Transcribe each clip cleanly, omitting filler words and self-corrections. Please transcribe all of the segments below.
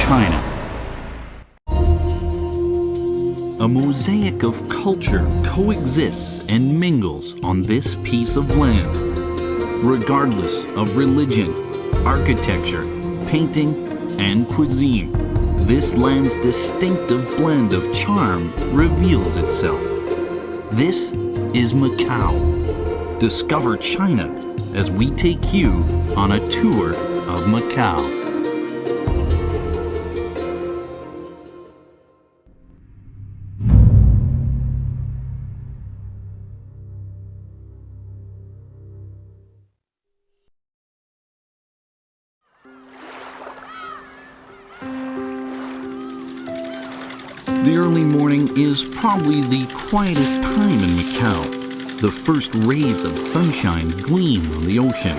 China. A mosaic of culture coexists and mingles on this piece of land. Regardless of religion, architecture, painting, and cuisine, this land's distinctive blend of charm reveals itself. This is Macau. Discover China as we take you on a tour of Macau. The early morning is probably the quietest time in Macau. The first rays of sunshine gleam on the ocean.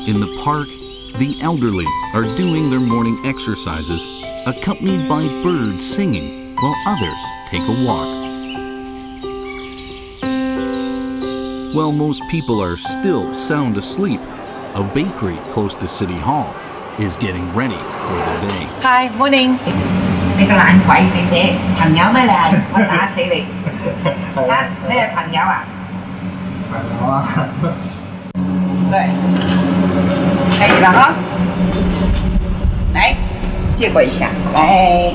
In the park, the elderly are doing their morning exercises, accompanied by birds singing, while others take a walk. While most people are still sound asleep, a bakery close to City Hall is getting ready for the day. Hi, morning. 你個懶鬼，你寫朋友咩嚟？我打死你！啊，你係朋友啊？朋友啊！對，可以了哈。來，借過一下，來。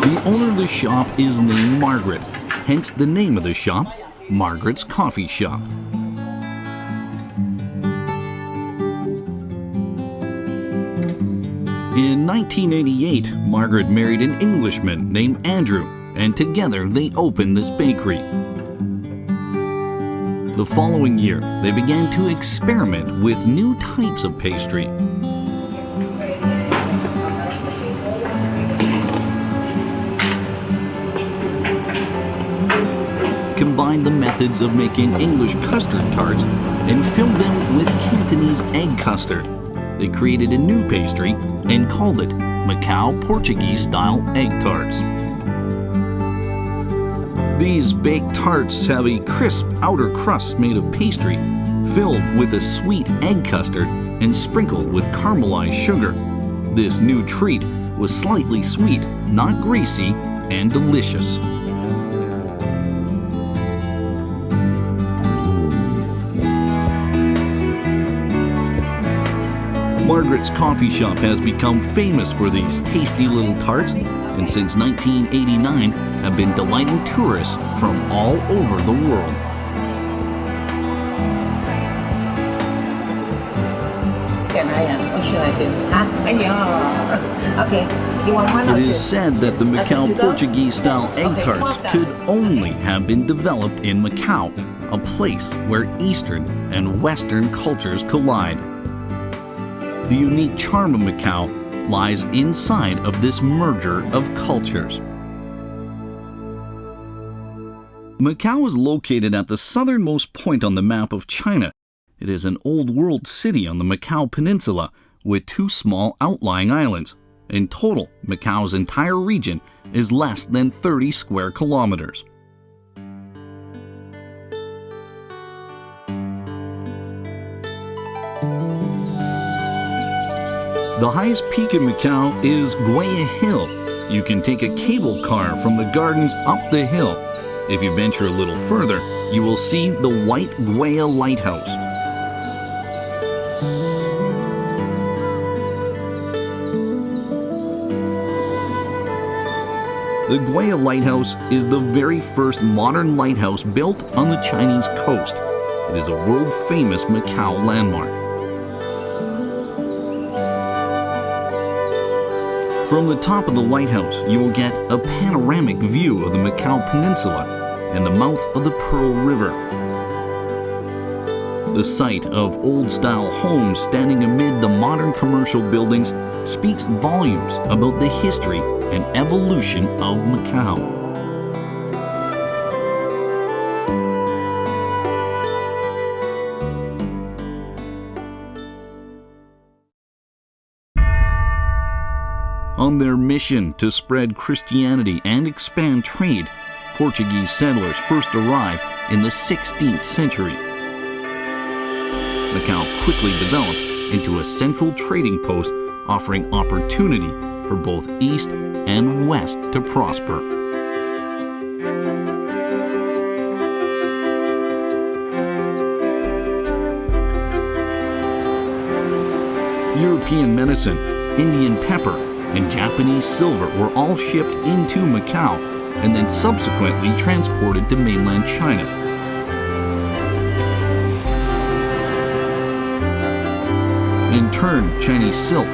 The owner of the shop is named Margaret, hence the name of the shop, Margaret's Coffee Shop. In 1988, Margaret married an Englishman named Andrew, and together they opened this bakery. The following year, they began to experiment with new types of pastry. Combined the methods of making English custard tarts and filled them with Cantonese egg custard. They created a new pastry and called it Macau Portuguese-style egg tarts. These baked tarts have a crisp outer crust made of pastry, filled with a sweet egg custard and sprinkled with caramelized sugar. This new treat was slightly sweet, not greasy, and delicious. Margaret's Coffee Shop has become famous for these tasty little tarts, and since 1989 have been delighting tourists from all over the world. What should I do? Huh? Okay. You want one or It two? is said that the Macau Okay, Portuguese-style egg Okay, tarts 12 could times. only have been developed in Macau, a place where Eastern and Western cultures collide. The unique charm of Macau lies inside of this merger of cultures. Macau is located at the southernmost point on the map of China. It is an old world city on the Macau Peninsula with two small outlying islands. In total, Macau's entire region is less than 30 square kilometers. The highest peak in Macau is Guaya Hill. You can take a cable car from the gardens up the hill. If you venture a little further, you will see the White Guaya Lighthouse. The Guaya Lighthouse is the very first modern lighthouse built on the Chinese coast. It is a world-famous Macau landmark. From the top of the lighthouse, you will get a panoramic view of the Macau Peninsula and the mouth of the Pearl River. The sight of old-style homes standing amid the modern commercial buildings speaks volumes about the history and evolution of Macau. On their mission to spread Christianity and expand trade, Portuguese settlers first arrived in the 16th century. Macau quickly developed into a central trading post, offering opportunity for both East and West to prosper. European medicine, Indian pepper, and Japanese silver were all shipped into Macau and then subsequently transported to mainland China. In turn, Chinese silk,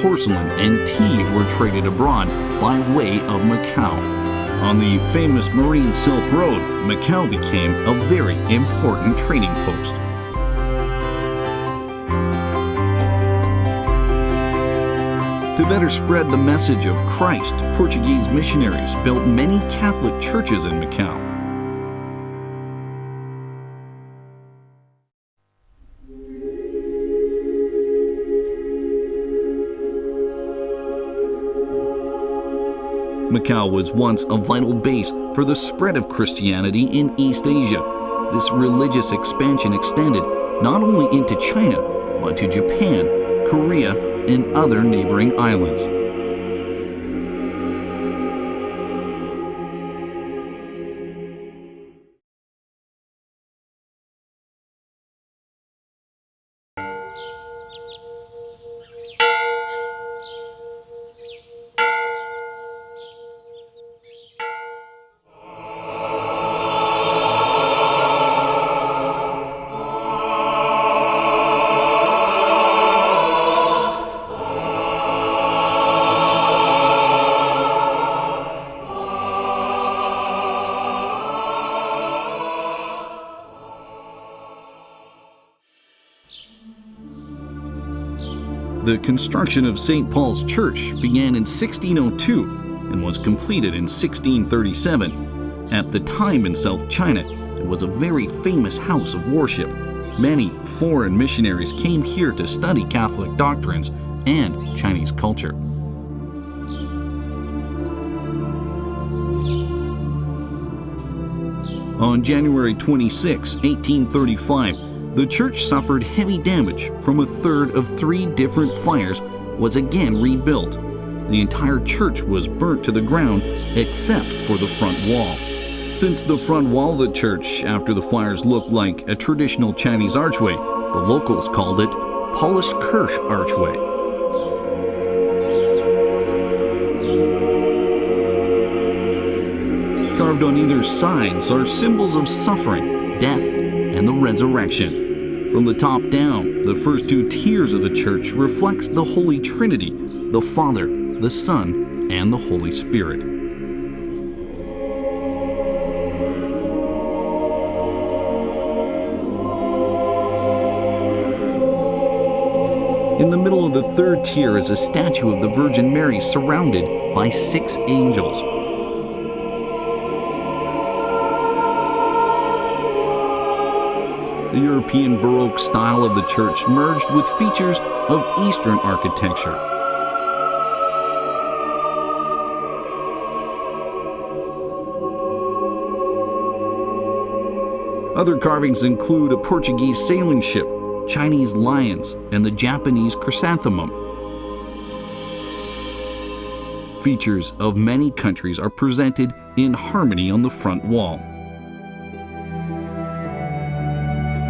porcelain, and tea were traded abroad by way of Macau. On the famous Marine Silk Road, Macau became a very important trading post. To better spread the message of Christ, Portuguese missionaries built many Catholic churches in Macau. Macau was once a vital base for the spread of Christianity in East Asia. This religious expansion extended not only into China, but to Japan, Korea, and other neighboring islands. The construction of St. Paul's Church began in 1602 and was completed in 1637. At the time in South China, it was a very famous house of worship. Many foreign missionaries came here to study Catholic doctrines and Chinese culture. On January 26, 1835, the church suffered heavy damage from a third of 3 different fires, was again rebuilt. The entire church was burnt to the ground except for the front wall. Since the front wall of the church after the fires looked like a traditional Chinese archway, the locals called it Polished Kirsch Archway. Carved on either sides are symbols of suffering, death, and the resurrection. From the top down, the first 2 tiers of the church reflects the Holy Trinity, the Father, the Son, and the Holy Spirit. In the middle of the 3rd tier is a statue of the Virgin Mary surrounded by 6 angels. The European Baroque style of the church merged with features of Eastern architecture. Other carvings include a Portuguese sailing ship, Chinese lions, and the Japanese chrysanthemum. Features of many countries are presented in harmony on the front wall.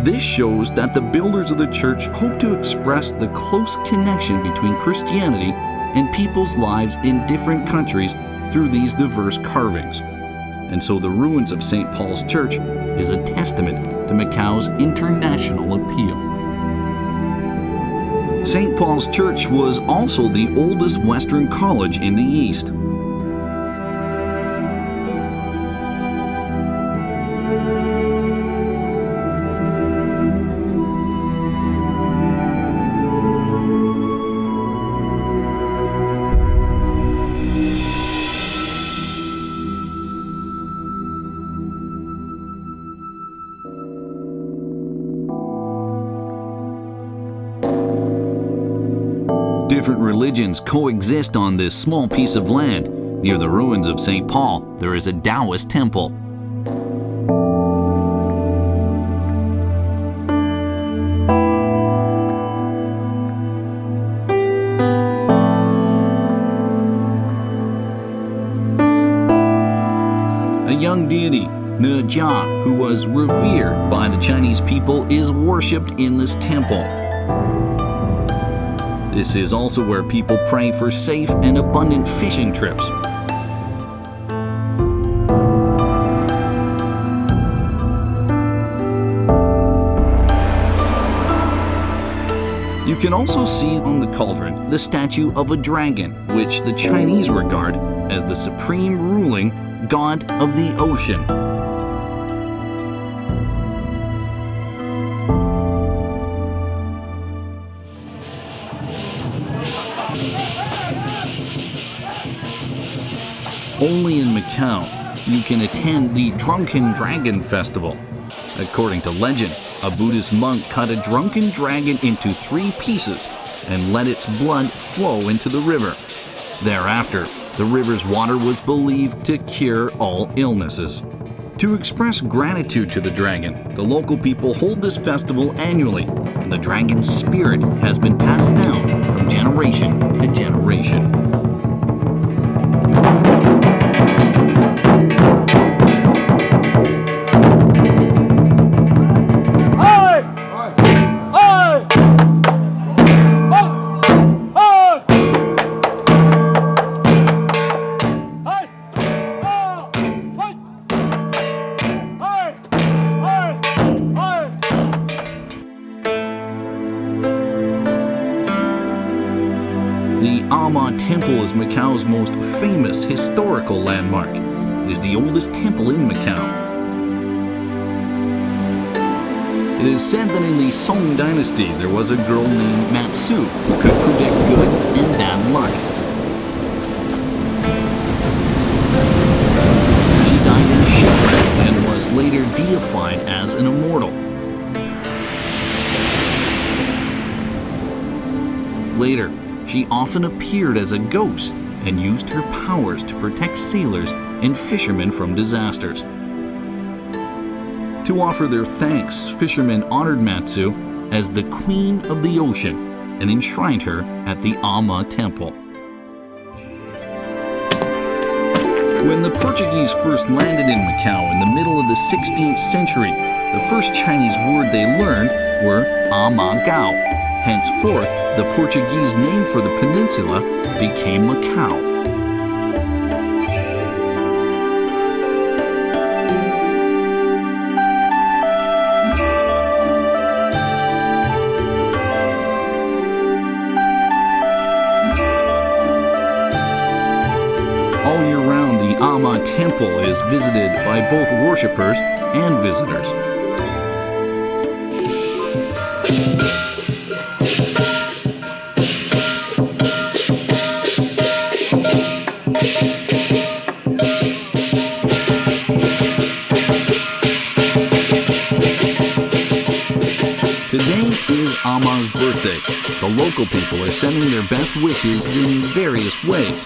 This shows that the builders of the church hoped to express the close connection between Christianity and people's lives in different countries through these diverse carvings. And so the ruins of St. Paul's Church is a testament to Macau's international appeal. St. Paul's Church was also the oldest Western college in the East. Different religions coexist on this small piece of land. Near the ruins of St. Paul, there is a Taoist temple. deity, Nejia, who was revered by the Chinese people, is worshipped in this temple. This is also where people pray for safe and abundant fishing trips. You can also see on the cauldron the statue of a dragon, which the Chinese regard as the supreme ruling god of the ocean. Only in Macau, you can attend the Drunken Dragon Festival. According to legend, a Buddhist monk cut a drunken dragon into 3 pieces and let its blood flow into the river. Thereafter, the river's water was believed to cure all illnesses. To express gratitude to the dragon, the local people hold this festival annually, and the dragon's spirit has been passed down from generation to generation. The Ama Temple is Macau's most famous historical landmark. It is the oldest temple in Macau. It is said that in the Song Dynasty there was a girl named Matsu who could predict good and bad luck. She died in shipwreck and was later deified as an immortal. Later, she often appeared as a ghost and used her powers to protect sailors and fishermen from disasters. To offer their thanks, fishermen honored Matsu as the Queen of the Ocean and enshrined her at the Ama Temple. When the Portuguese first landed in Macau in the middle of the 16th century, the first Chinese word they learned were Amagao. Henceforth, the Portuguese name for the peninsula became Macau. All year round, the Ama Temple is visited by both worshippers and visitors. Today is Ama's birthday. The local people are sending their best wishes in various ways.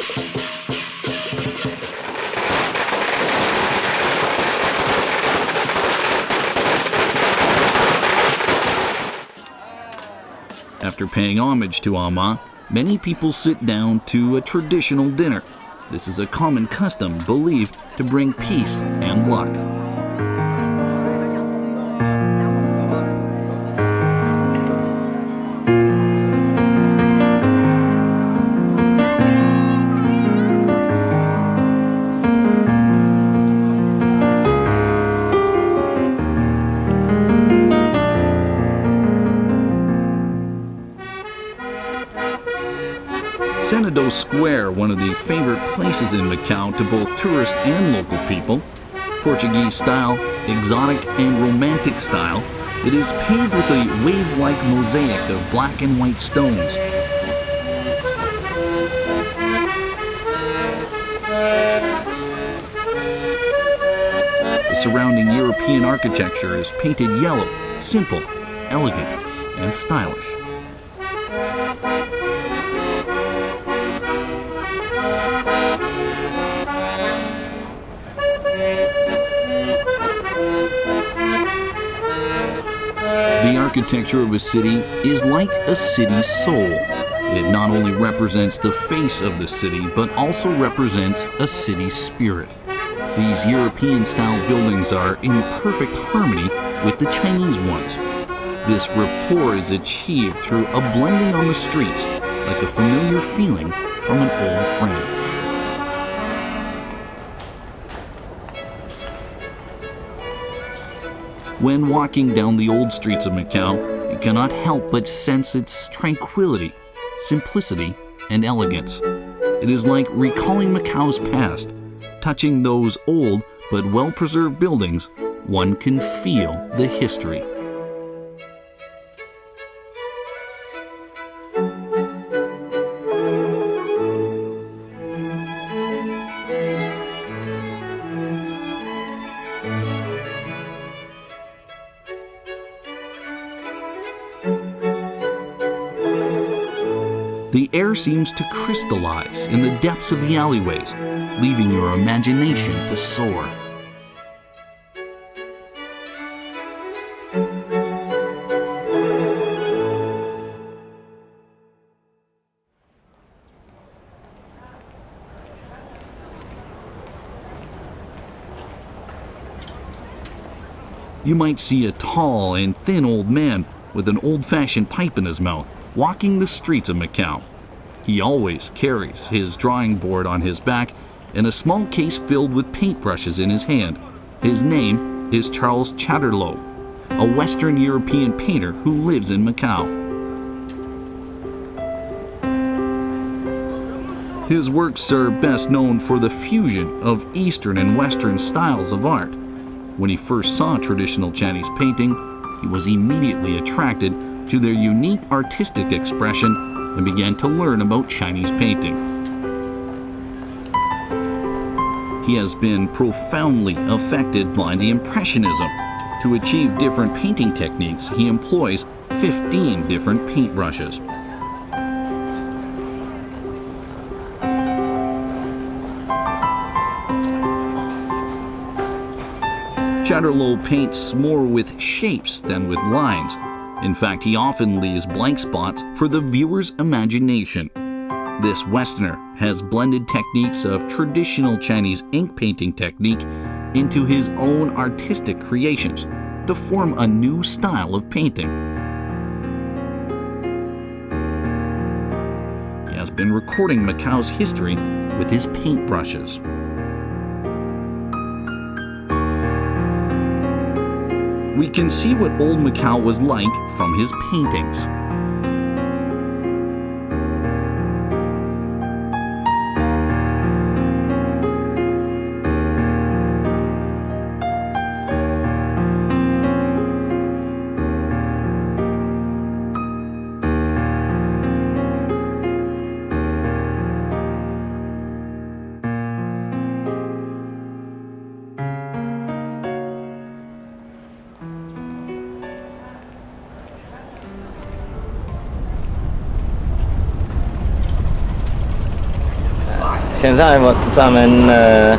After paying homage to Ama, many people sit down to a traditional dinner. This is a common custom believed to bring peace and luck. Senado Square, one of the favorite places in Macau to both tourists and local people. Portuguese style, exotic and romantic style, it is paved with a wave-like mosaic of black and white stones. The surrounding European architecture is painted yellow, simple, elegant, and stylish. The architecture of a city is like a city's soul. It not only represents the face of the city, but also represents a city's spirit. These European-style buildings are in perfect harmony with the Chinese ones. This rapport is achieved through a blending on the streets, like a familiar feeling from an old friend. When walking down the old streets of Macau, you cannot help but sense its tranquility, simplicity, and elegance. It is like recalling Macau's past. Touching those old but well-preserved buildings, one can feel the history. The air seems to crystallize in the depths of the alleyways, leaving your imagination to soar. You might see a tall and thin old man with an old-fashioned pipe in his mouth, walking the streets of Macau. He always carries his drawing board on his back and a small case filled with paintbrushes in his hand. His name is Charles Chatterlow, a Western European painter who lives in Macau. His works are best known for the fusion of Eastern and Western styles of art. When he first saw traditional Chinese painting, he was immediately attracted to their unique artistic expression and began to learn about Chinese painting. He has been profoundly affected by the Impressionism. To achieve different painting techniques, he employs 15 different paintbrushes. Chatterlow paints more with shapes than with lines. In fact, he often leaves blank spots for the viewer's imagination. This Westerner has blended techniques of traditional Chinese ink painting technique into his own artistic creations to form a new style of painting. He has been recording Macau's history with his paintbrushes. We can see what old Macau was like from his paintings.现在咱们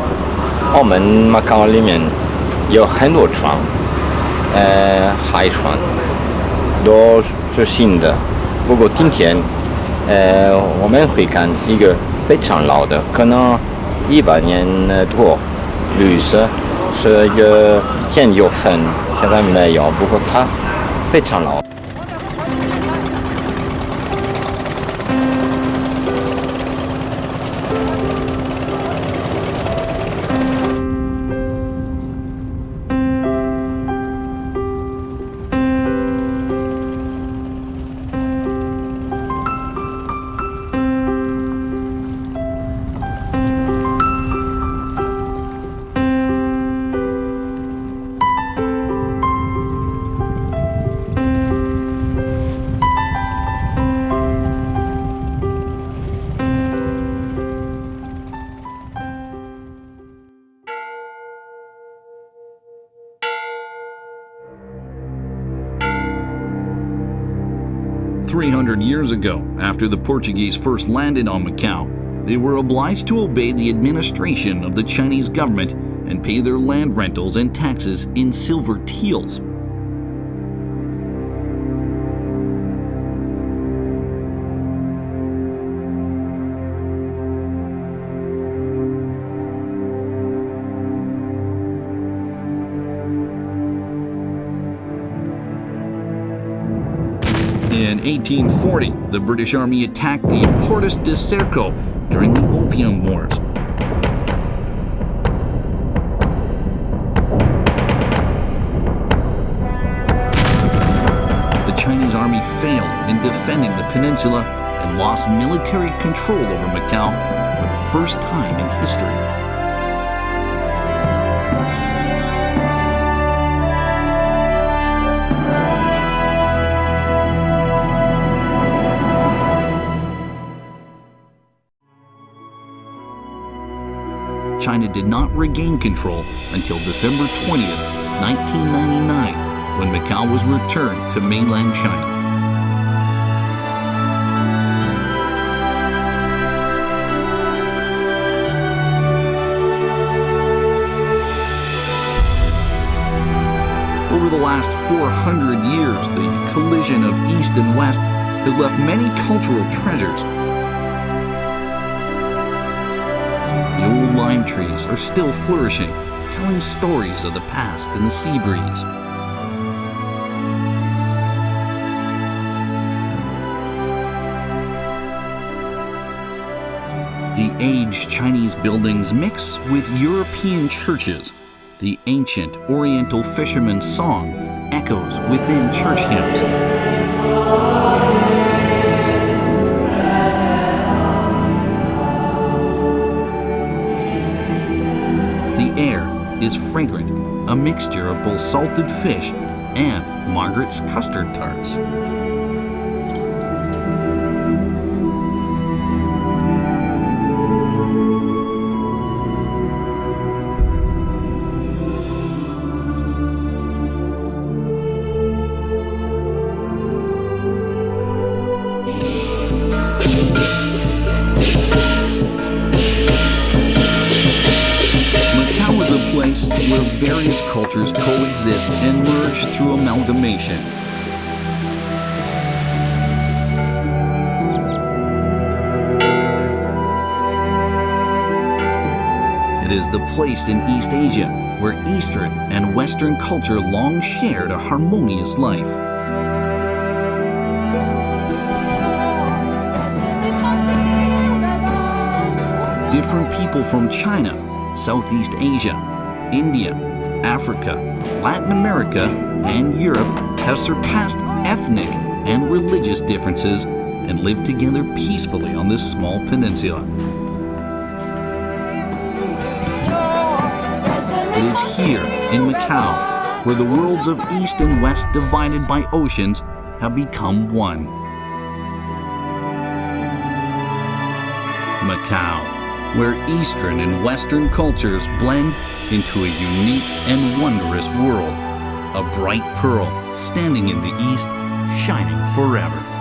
澳门马港里面有很多船，海船都是新的。不过今天我们会看一个非常老的，可能100年多，绿色，是一个以前有分，现在没有。不过它非常老。300 years ago, after the Portuguese first landed on Macau, they were obliged to obey the administration of the Chinese government and pay their land rentals and taxes in silver taels. 1840, the British Army attacked the Portas de Cerco during the Opium Wars. The Chinese army failed in defending the peninsula and lost military control over Macau for the first time in history. China did not regain control until December 20th, 1999, when Macau was returned to mainland China. Over the last 400 years, the collision of East and West has left many cultural treasures. The old lime trees are still flourishing, telling stories of the past in the sea breeze. The aged Chinese buildings mix with European churches. The ancient Oriental fisherman's song echoes within church hymns. The air is fragrant, a mixture of both salted fish and Margaret's custard tarts. Place where various cultures coexist and merge through amalgamation. It is the place in East Asia where Eastern and Western culture long shared a harmonious life. Different people from China, Southeast Asia, India, Africa, Latin America, and Europe have surpassed ethnic and religious differences and live together peacefully on this small peninsula. It is here in Macau where the worlds of East and West, divided by oceans, have become one. Macau, where Eastern and Western cultures blend into a unique and wondrous world, a bright pearl standing in the East, shining forever.